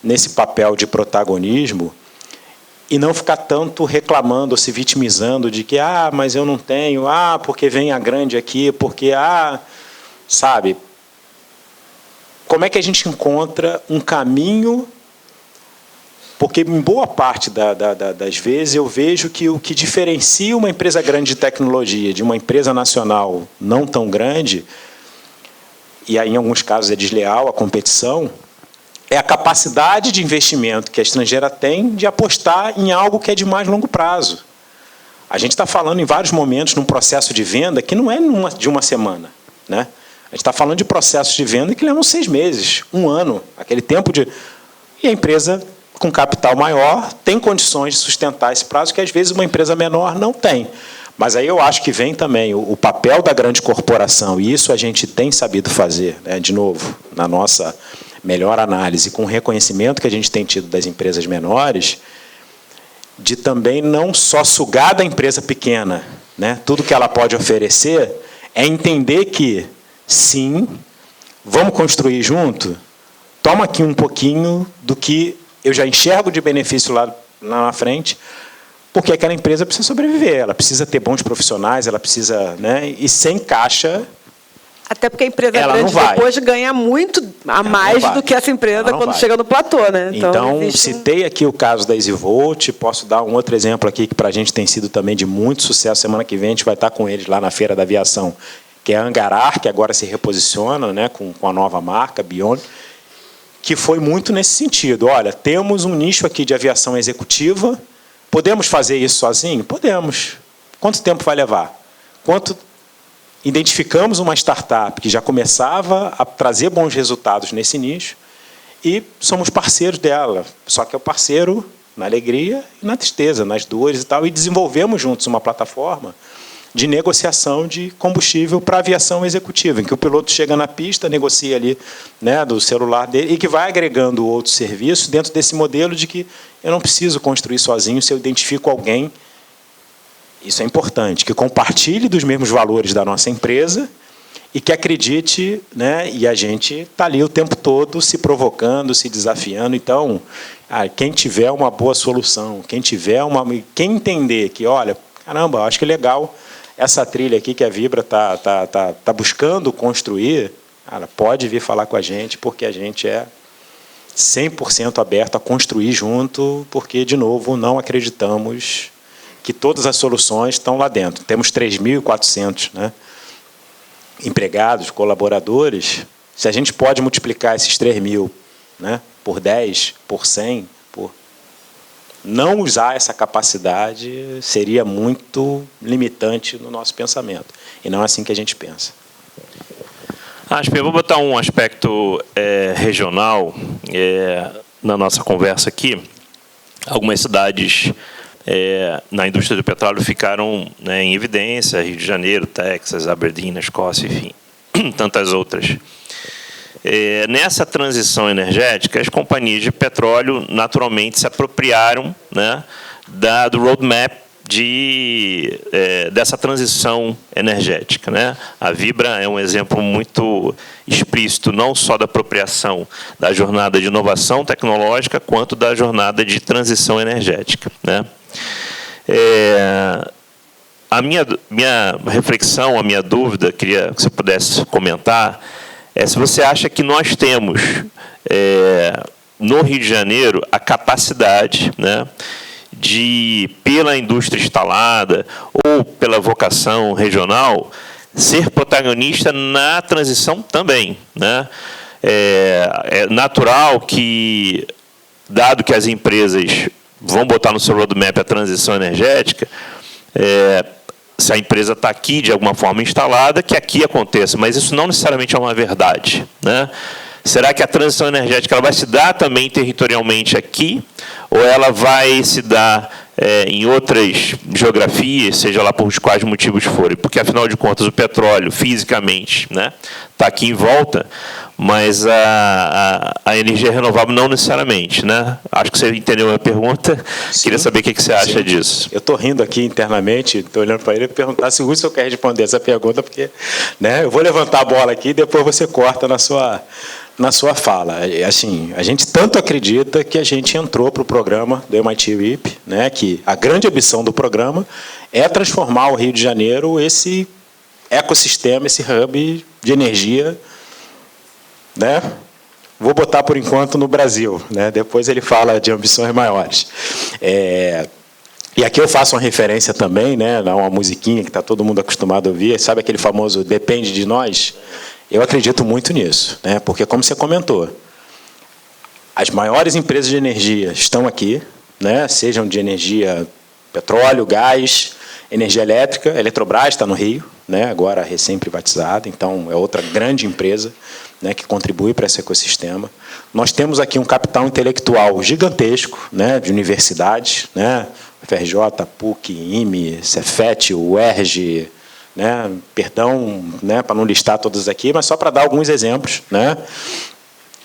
nesse papel de protagonismo e não ficar tanto reclamando ou se vitimizando de que, mas eu não tenho, porque vem a grande aqui, porque, sabe? Como é que a gente encontra um caminho? Porque, em boa parte das vezes, eu vejo que o que diferencia uma empresa grande de tecnologia de uma empresa nacional não tão grande, e aí, em alguns casos, é desleal a competição, é a capacidade de investimento que a estrangeira tem de apostar em algo que é de mais longo prazo. A gente está falando, em vários momentos, num processo de venda que não é de uma semana, né? A gente está falando de processos de venda que levam 6 meses, 1 ano, aquele tempo de... E a empresa com capital maior tem condições de sustentar esse prazo que, às vezes, uma empresa menor não tem. Mas aí eu acho que vem também o papel da grande corporação, e isso a gente tem sabido fazer, né, de novo, na nossa melhor análise, com o reconhecimento que a gente tem tido das empresas menores, de também não só sugar da empresa pequena, né, tudo que ela pode oferecer, é entender que, sim, vamos construir junto, toma aqui um pouquinho do que eu já enxergo de benefício lá na frente, porque aquela empresa precisa sobreviver, ela precisa ter bons profissionais, ela precisa, né, e sem caixa... Até porque a empresa grande depois ganha muito a mais do que essa empresa quando chega no platô, né? Então citei aqui o caso da EasyVolt, posso dar um outro exemplo aqui que para a gente tem sido também de muito sucesso. Semana que vem a gente vai estar com eles lá na Feira da Aviação, que é a Angarar, que agora se reposiciona, né, com a nova marca, Beyond, que foi muito nesse sentido. Olha, temos um nicho aqui de aviação executiva, podemos fazer isso sozinho? Podemos. Quanto tempo vai levar? Identificamos uma startup que já começava a trazer bons resultados nesse nicho e somos parceiros dela. Só que é o parceiro na alegria e na tristeza, nas dores e tal, e desenvolvemos juntos uma plataforma de negociação de combustível para aviação executiva, em que o piloto chega na pista, negocia ali, né, do celular dele, e que vai agregando outros serviços dentro desse modelo de que eu não preciso construir sozinho se eu identifico alguém. Isso é importante, que compartilhe dos mesmos valores da nossa empresa e que acredite, né, e a gente está ali o tempo todo se provocando, se desafiando. Então, quem tiver uma boa solução, quem entender que, olha, caramba, acho que é legal essa trilha aqui que a Vibra tá buscando construir, cara, pode vir falar com a gente, porque a gente é 100% aberto a construir junto, porque, de novo, não acreditamos que todas as soluções estão lá dentro. Temos 3.400, né, empregados, colaboradores, Se a gente pode multiplicar esses 3 mil, né, por 10, por 100, não usar essa capacidade seria muito limitante no nosso pensamento. E não é assim que a gente pensa. Eu vou botar um aspecto regional na nossa conversa aqui. Algumas cidades na indústria do petróleo ficaram, né, em evidência: Rio de Janeiro, Texas, Aberdeen, na Escócia, enfim, tantas outras. Nessa transição energética, as companhias de petróleo naturalmente se apropriaram, né, do roadmap dessa transição energética, né? A Vibra é um exemplo muito explícito, não só da apropriação da jornada de inovação tecnológica, quanto da jornada de transição energética, né? A minha reflexão, a minha dúvida, queria que você pudesse comentar, se você acha que nós temos, no Rio de Janeiro, a capacidade, né, de, pela indústria instalada ou pela vocação regional, ser protagonista na transição também, né? É natural que, dado que as empresas vão botar no seu roadmap a transição energética, se a empresa está aqui de alguma forma instalada, que aqui aconteça, mas isso não necessariamente é uma verdade, né? Será que a transição energética ela vai se dar também territorialmente aqui, ou ela vai se dar em outras geografias, seja lá por quais motivos forem? Porque, afinal de contas, o petróleo, fisicamente, né, está aqui em volta, mas a energia renovável não necessariamente, né? Acho que você entendeu a pergunta. Sim, queria saber o que você acha disso. Eu estou rindo aqui internamente, estou olhando para ele e perguntar se o Russell quer responder essa pergunta, porque, né, eu vou levantar a bola aqui e depois você corta na sua fala. Assim, a gente tanto acredita que a gente entrou para o programa do MIT RIP, né, que a grande ambição do programa é transformar o Rio de Janeiro esse ecossistema, esse hub de energia, né? Vou botar por enquanto no Brasil, né? Depois ele fala de ambições maiores. E aqui eu faço uma referência também, né, a uma musiquinha que está todo mundo acostumado a ouvir, sabe aquele famoso "Depende de Nós"? Eu acredito muito nisso, né? Porque, como você comentou, as maiores empresas de energia estão aqui, né? Sejam de energia, petróleo, gás, energia elétrica. A Eletrobras está no Rio, né? Agora recém-privatizada, então é outra grande empresa, né, que contribui para esse ecossistema. Nós temos aqui um capital intelectual gigantesco, né, de universidades, né? FRJ, PUC, IME, Cefet, UERJ, né, perdão, né, para não listar todos aqui, mas só para dar alguns exemplos, né,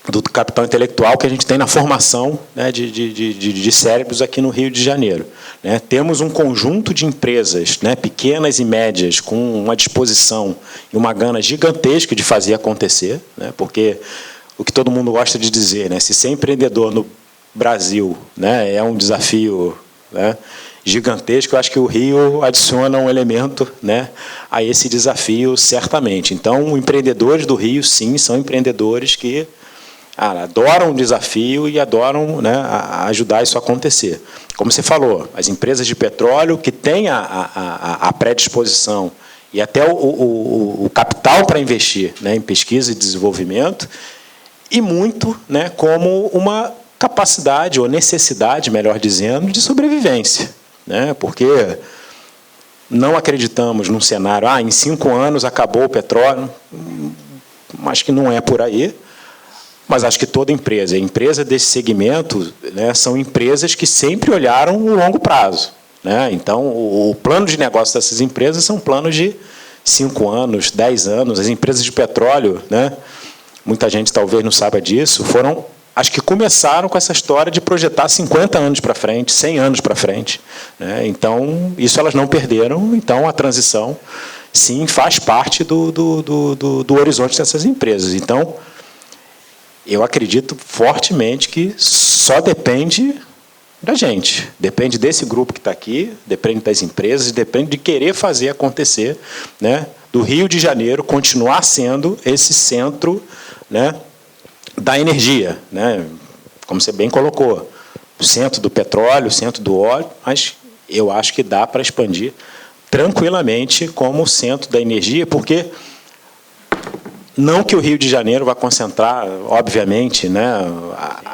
do capital intelectual que a gente tem na formação, né, de cérebros aqui no Rio de Janeiro, né. Temos um conjunto de empresas, né, pequenas e médias, com uma disposição e uma gana gigantesca de fazer acontecer, né, porque o que todo mundo gosta de dizer, né, se ser empreendedor no Brasil, né, é um desafio, né, gigantesco, eu acho que o Rio adiciona um elemento, né, a esse desafio, certamente. Então, empreendedores do Rio, sim, são empreendedores que adoram o desafio e adoram, né, ajudar isso a acontecer. Como você falou, as empresas de petróleo que têm a predisposição e até o capital para investir, né, em pesquisa e desenvolvimento, e muito, né, como uma capacidade ou necessidade, melhor dizendo, de sobrevivência, né? Porque não acreditamos num cenário, em 5 anos acabou o petróleo, acho que não é por aí, mas acho que toda empresa desse segmento, né, são empresas que sempre olharam o longo prazo, né? Então, o plano de negócio dessas empresas são planos de 5 anos, 10 anos. As empresas de petróleo, né, muita gente talvez não saiba disso, acho que começaram com essa história de projetar 50 anos para frente, 100 anos para frente, né? Então, isso elas não perderam. Então, a transição, sim, faz parte do horizonte dessas empresas. Então, eu acredito fortemente que só depende da gente. Depende desse grupo que está aqui, depende das empresas, depende de querer fazer acontecer, né, do Rio de Janeiro continuar sendo esse centro, né, da energia, né? Como você bem colocou, o centro do petróleo, o centro do óleo, mas eu acho que dá para expandir tranquilamente como o centro da energia, porque Não que o Rio de Janeiro vá concentrar, obviamente, né,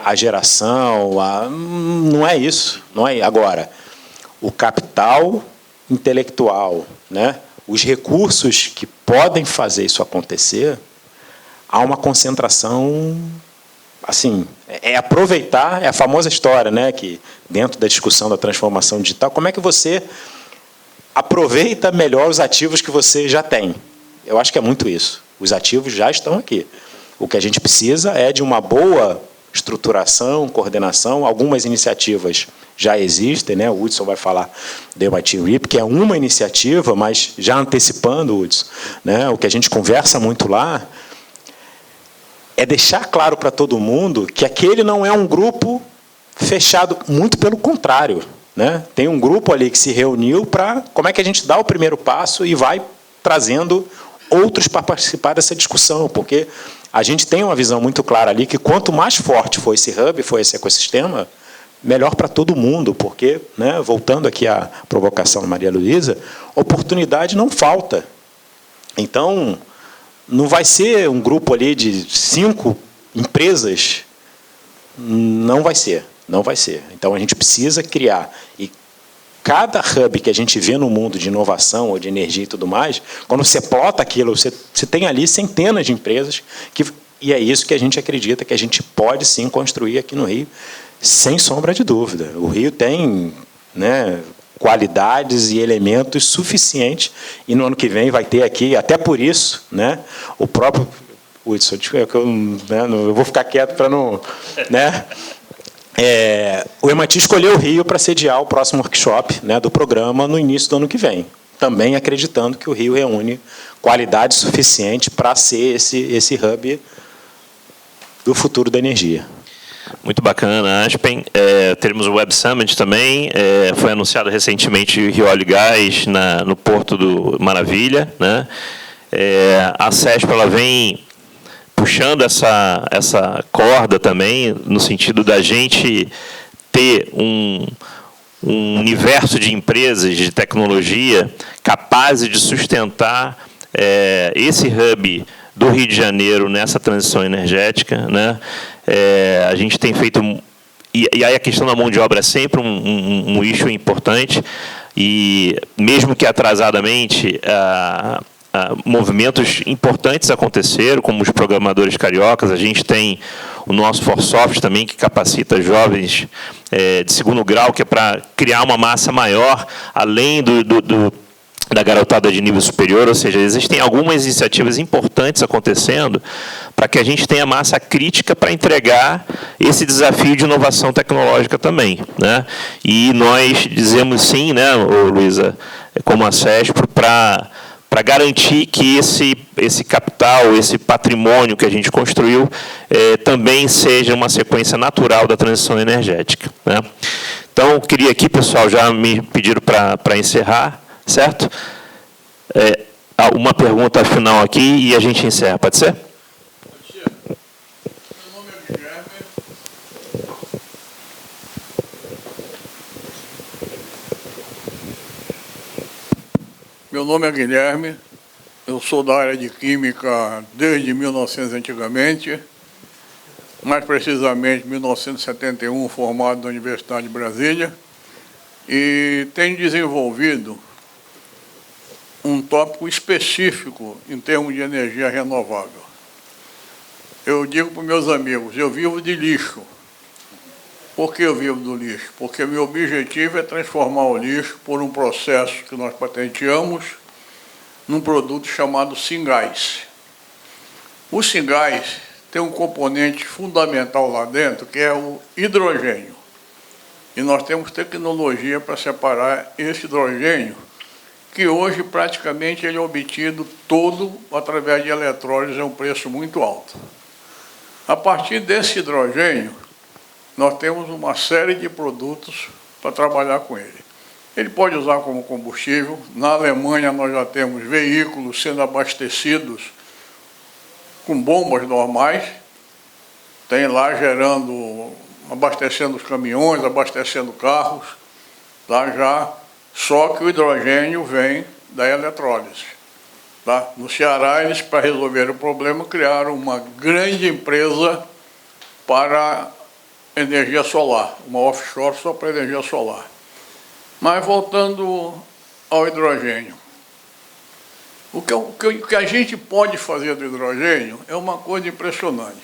a geração, não é isso. Não é. Agora, o capital intelectual, né, os recursos que podem fazer isso acontecer, há uma concentração, assim, é aproveitar, é a famosa história, né, que dentro da discussão da transformação digital, como é que você aproveita melhor os ativos que você já tem? Eu acho que é muito isso. Os ativos já estão aqui. O que a gente precisa é de uma boa estruturação, coordenação. Algumas iniciativas já existem, né? O Hudson vai falar do MIT RIP, que é uma iniciativa, mas já antecipando, Hudson, né? O que a gente conversa muito lá é deixar claro para todo mundo que aquele não é um grupo fechado, muito pelo contrário, né? Tem um grupo ali que se reuniu para como é que a gente dá o primeiro passo e vai trazendo outros para participar dessa discussão, porque a gente tem uma visão muito clara ali que quanto mais forte for esse hub, for esse ecossistema, melhor para todo mundo, porque, né, voltando aqui à provocação da Maria Luísa, oportunidade não falta. Então, não vai ser um grupo ali de 5 empresas, não vai ser, não vai ser. Então, a gente precisa criar, e cada hub que a gente vê no mundo de inovação ou de energia e tudo mais, quando você plota aquilo, você tem ali centenas de empresas, e é isso que a gente acredita que a gente pode, sim, construir aqui no Rio, sem sombra de dúvida. O Rio tem, né, qualidades e elementos suficientes, e no ano que vem vai ter aqui, até por isso, né, o próprio... Hudson, eu vou ficar quieto para não... Né, o MIT escolheu o Rio para sediar o próximo workshop, né, do programa no início do ano que vem, também acreditando que o Rio reúne qualidade suficiente para ser esse hub do futuro da energia. Muito bacana, Aspen. Teremos o Web Summit também. Foi anunciado recentemente o Rio Óleo e Gás no Porto do Maravilha, né? A CESP ela vem puxando essa corda também, no sentido da gente ter um universo de empresas de tecnologia capazes de sustentar esse hub do Rio de Janeiro nessa transição energética, né? A gente tem feito... E aí a questão da mão de obra é sempre um issue importante, e mesmo que atrasadamente... movimentos importantes aconteceram, como os programadores cariocas. A gente tem o nosso ForSoft também, que capacita jovens de segundo grau, que é para criar uma massa maior, além da garotada de nível superior. Ou seja, existem algumas iniciativas importantes acontecendo para que a gente tenha massa crítica para entregar esse desafio de inovação tecnológica também, né? E nós dizemos sim, né, Luísa, como a CESP, para garantir que esse capital, esse patrimônio que a gente construiu, também seja uma sequência natural da transição energética, né? Então, eu queria aqui, pessoal, já me pediram para encerrar, certo? Uma pergunta final aqui e a gente encerra, pode ser? Meu nome é Guilherme, eu sou da área de Química desde 1900 antigamente, mais precisamente 1971, formado na Universidade de Brasília, e tenho desenvolvido um tópico específico em termos de energia renovável. Eu digo para os meus amigos, eu vivo de lixo. Por que eu vivo do lixo? Porque meu objetivo é transformar o lixo por um processo que nós patenteamos num produto chamado Singás. O Singás tem um componente fundamental lá dentro, que é o hidrogênio. E nós temos tecnologia para separar esse hidrogênio, que hoje praticamente ele é obtido todo através de eletrólise a um preço muito alto. A partir desse hidrogênio, nós temos uma série de produtos para trabalhar com ele. Ele pode usar como combustível. Na Alemanha, nós já temos veículos sendo abastecidos com bombas normais. Tem lá abastecendo os caminhões, abastecendo carros. Lá já, só que o hidrogênio vem da eletrólise. Tá? No Ceará, eles, para resolver o problema, criaram uma grande empresa para energia solar, uma offshore só para energia solar. Mas voltando ao hidrogênio. O que a gente pode fazer do hidrogênio é uma coisa impressionante.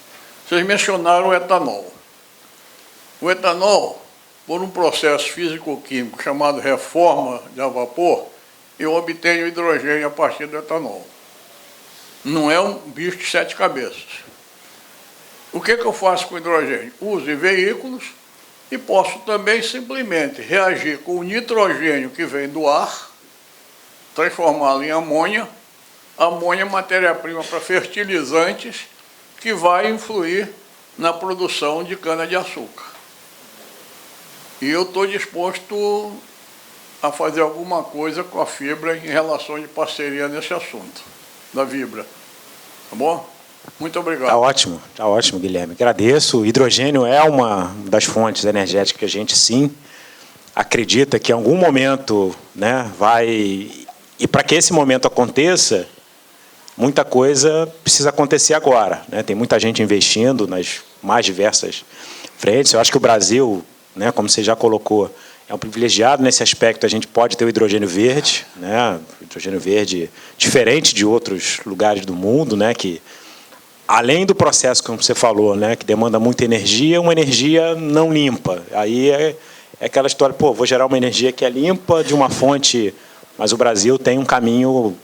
Vocês mencionaram o etanol. O etanol, por um processo físico-químico chamado reforma de a vapor, eu obtenho hidrogênio a partir do etanol. Não é um bicho de 7 cabeças. O que eu faço com hidrogênio? Uso em veículos e posso também simplesmente reagir com o nitrogênio que vem do ar, transformá-lo em amônia. Amônia é matéria-prima para fertilizantes que vai influir na produção de cana-de-açúcar. E eu estou disposto a fazer alguma coisa com a Fibra em relação de parceria nesse assunto, da Vibra. Tá bom? Muito obrigado. Tá ótimo, Guilherme. Agradeço. O hidrogênio é uma das fontes energéticas que a gente, sim, acredita que em algum momento, né, vai... E para que esse momento aconteça, muita coisa precisa acontecer agora, né? Tem muita gente investindo nas mais diversas frentes. Eu acho que o Brasil, né, como você já colocou, é um privilegiado nesse aspecto. A gente pode ter o hidrogênio verde, né? O hidrogênio verde diferente de outros lugares do mundo, né, que, além do processo, como você falou, né, que demanda muita energia, uma energia não limpa. Aí é aquela história, pô, vou gerar uma energia que é limpa de uma fonte, mas o Brasil tem um caminho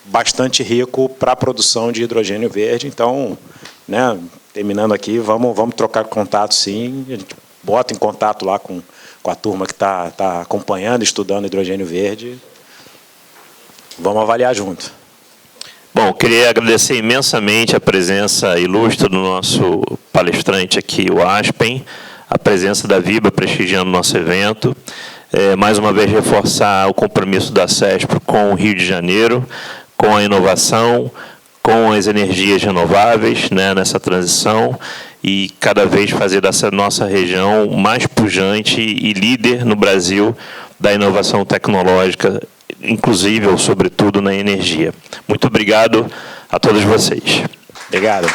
bastante rico para a produção de hidrogênio verde. Então, né, terminando aqui, vamos trocar contato, sim. A gente bota em contato lá com a turma que está acompanhando, estudando hidrogênio verde. Vamos avaliar junto. Bom, queria agradecer imensamente a presença ilustre do nosso palestrante aqui, o Aspen, a presença da Vibra prestigiando o nosso evento. Mais uma vez, reforçar o compromisso da CESP com o Rio de Janeiro, com a inovação, com as energias renováveis, né, nessa transição, e cada vez fazer dessa nossa região mais pujante e líder no Brasil da inovação tecnológica, inclusive, ou sobretudo, na energia. Muito obrigado a todos vocês. Obrigado.